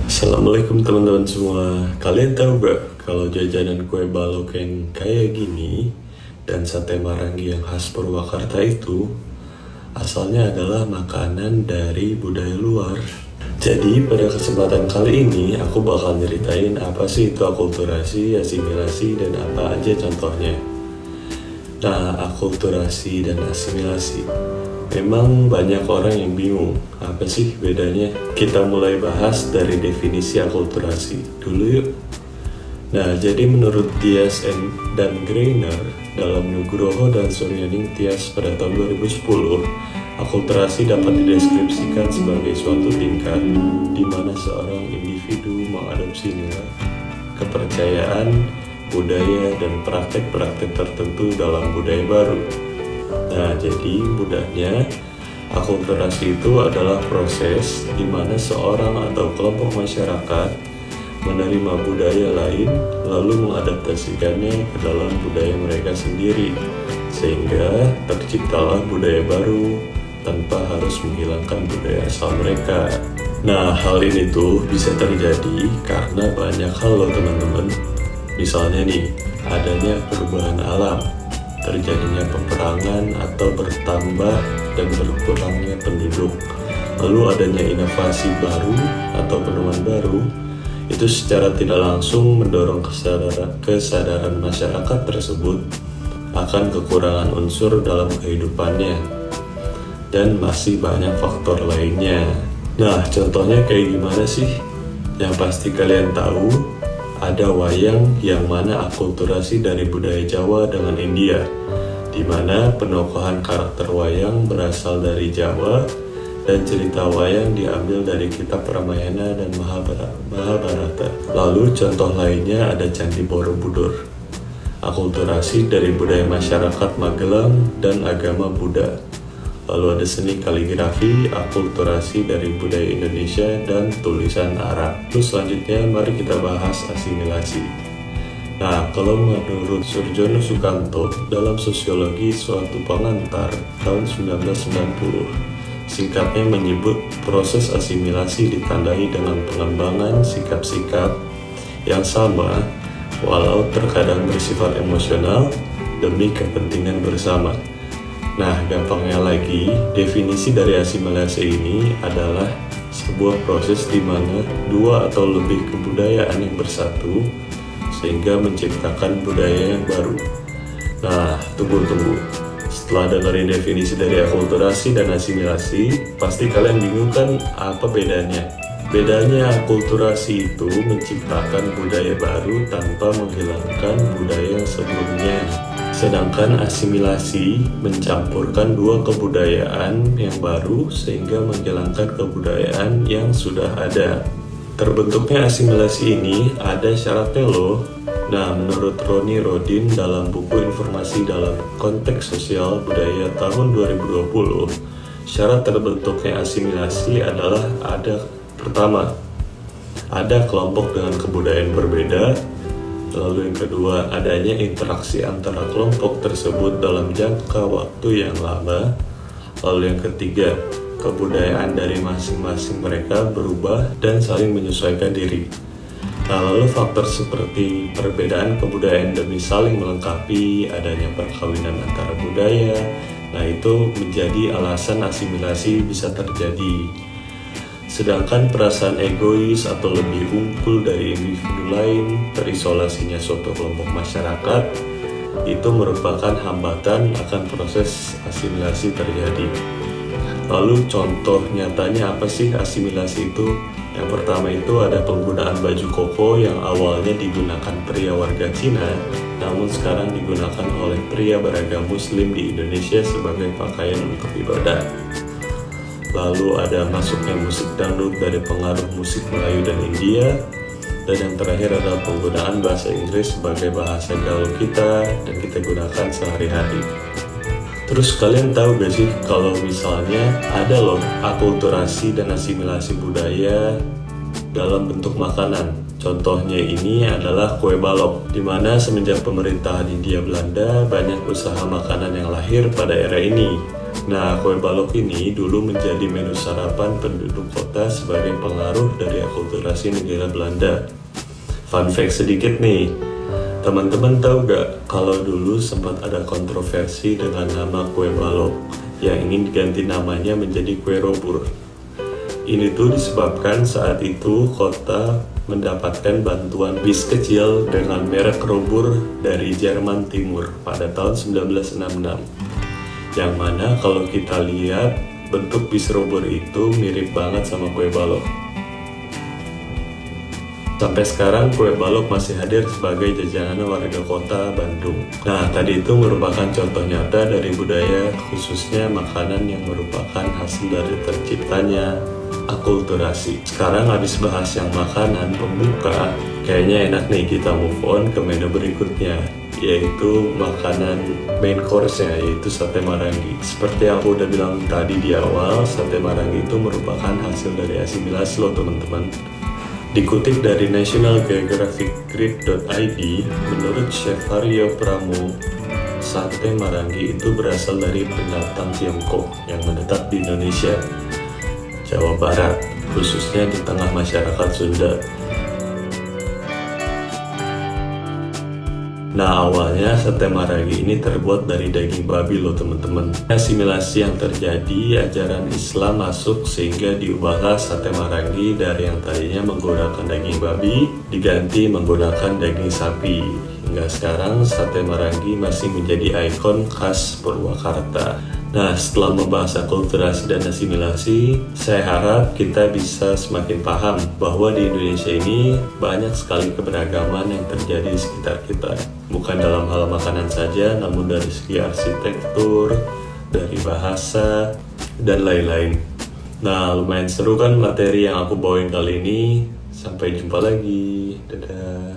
Assalamualaikum teman-teman semua. Kalian tahu gak kalau jajanan kue balok yang kayak gini dan sate marangi yang khas Purwakarta itu asalnya adalah makanan dari budaya luar. Jadi pada kesempatan kali ini aku bakal nyeritain apa sih itu akulturasi, asimilasi, dan apa aja contohnya. Nah, akulturasi dan asimilasi, memang banyak orang yang bingung, apa sih bedanya? Kita mulai bahas dari definisi akulturasi dulu yuk. Nah, jadi menurut Dias dan Greiner dalam Nugroho dan Suryaning Tias pada tahun 2010, akulturasi dapat dideskripsikan sebagai suatu tingkat di mana seorang individu mengadopsi nilai, kepercayaan, budaya, dan praktek-praktek tertentu dalam budaya baru. Nah, jadi mudahnya, akulturasi itu adalah proses di mana seorang atau kelompok masyarakat menerima budaya lain lalu mengadaptasikannya ke dalam budaya mereka sendiri, sehingga terciptalah budaya baru tanpa harus menghilangkan budaya asal mereka. Nah, hal ini tuh bisa terjadi karena banyak hal loh teman-teman. Misalnya nih, adanya perubahan alam, terjadinya peperangan atau bertambah dan berkurangnya penduduk, lalu adanya inovasi baru atau penemuan baru, itu secara tidak langsung mendorong kesadaran masyarakat tersebut akan kekurangan unsur dalam kehidupannya, dan masih banyak faktor lainnya. Nah, contohnya kayak gimana sih? Yang pasti kalian tahu, ada wayang yang mana akulturasi dari budaya Jawa dengan India, di mana penokohan karakter wayang berasal dari Jawa dan cerita wayang diambil dari kitab Ramayana dan Mahabharata. Lalu contoh lainnya ada Candi Borobudur, akulturasi dari budaya masyarakat Magelang dan agama Buddha. Lalu ada seni kaligrafi, akulturasi dari budaya Indonesia dan tulisan Arab. Terus selanjutnya mari kita bahas asimilasi. Nah, kalau menurut Surjono Sukanto dalam Sosiologi Suatu Pengantar tahun 1990, singkatnya menyebut proses asimilasi ditandai dengan pengembangan sikap-sikap yang sama walau terkadang bersifat emosional demi kepentingan bersama. Nah, gampangnya lagi, definisi dari asimilasi ini adalah sebuah proses di mana dua atau lebih kebudayaan yang bersatu sehingga menciptakan budaya yang baru. Nah, tunggu. Setelah dengerin definisi dari akulturasi dan asimilasi, pasti kalian bingung kan apa bedanya? Bedanya akulturasi itu menciptakan budaya baru tanpa menghilangkan budaya yang sebelumnya. Sedangkan asimilasi mencampurkan dua kebudayaan yang baru sehingga menghilangkan kebudayaan yang sudah ada. Terbentuknya asimilasi ini ada syaratnya loh. Nah, menurut Roni Rodin dalam buku Informasi dalam Konteks Sosial Budaya tahun 2020, syarat terbentuknya asimilasi adalah pertama, ada kelompok dengan kebudayaan berbeda. Lalu yang kedua, adanya interaksi antara kelompok tersebut dalam jangka waktu yang lama. Lalu yang ketiga, kebudayaan dari masing-masing mereka berubah dan saling menyesuaikan diri. Nah, lalu faktor seperti perbedaan kebudayaan demi saling melengkapi, adanya perkawinan antara budaya, nah itu menjadi alasan asimilasi bisa terjadi. Sedangkan perasaan egois atau lebih unggul dari individu lain, terisolasinya suatu kelompok masyarakat, itu merupakan hambatan akan proses asimilasi terjadi. Lalu contoh nyatanya apa sih asimilasi itu? Yang pertama itu ada penggunaan baju koko yang awalnya digunakan pria warga Cina, namun sekarang digunakan oleh pria beragam Muslim di Indonesia sebagai pakaian untuk ibadah. Lalu ada masuknya musik dangdut dari pengaruh musik Melayu dan India. Dan yang terakhir adalah penggunaan bahasa Inggris sebagai bahasa gaul kita dan kita gunakan sehari-hari. Terus kalian tahu gak sih kalau misalnya ada loh akulturasi dan asimilasi budaya dalam bentuk makanan. Contohnya ini adalah kue balok, di mana semenjak pemerintahan Hindia Belanda banyak usaha makanan yang lahir pada era ini. Nah, kue balok ini dulu menjadi menu sarapan penduduk kota sebagai pengaruh dari akulturasi negara Belanda. Fun fact sedikit nih, teman-teman tahu gak kalau dulu sempat ada kontroversi dengan nama kue balok yang ingin diganti namanya menjadi kue robur. Ini tuh disebabkan saat itu kota mendapatkan bantuan bis kecil dengan merek robur dari Jerman Timur pada tahun 1966. Yang mana kalau kita lihat bentuk bis robur itu mirip banget sama kue balok. Sampai sekarang kue balok masih hadir sebagai jajanan warga kota Bandung. Nah, tadi itu merupakan contoh nyata dari budaya, khususnya makanan yang merupakan hasil dari terciptanya akulturasi. Sekarang habis bahas yang makanan pembuka, kayaknya enak nih kita move on ke menu berikutnya, yaitu makanan main course-nya, yaitu sate marangi. Seperti yang aku udah bilang tadi di awal, sate marangi itu merupakan hasil dari asimilasi loh teman-teman. Dikutip dari National Geographic Grid.id, menurut Chef Haryo Pramo, sate marangi itu berasal dari pendatang Tiongkok yang menetap di Indonesia, Jawa Barat, khususnya di tengah masyarakat Sunda. Nah, awalnya sate marangi ini terbuat dari daging babi loh teman-teman. Asimilasi yang terjadi, ajaran Islam masuk sehingga diubahlah sate marangi dari yang tadinya menggunakan daging babi diganti menggunakan daging sapi. Hingga sekarang sate marangi masih menjadi ikon khas Purwakarta. Nah, setelah membahas akulturasi dan asimilasi, saya harap kita bisa semakin paham bahwa di Indonesia ini banyak sekali keberagaman yang terjadi di sekitar kita. Bukan dalam hal makanan saja, namun dari segi arsitektur, dari bahasa, dan lain-lain. Nah, lumayan seru kan materi yang aku bawain kali ini. Sampai jumpa lagi. Dadah.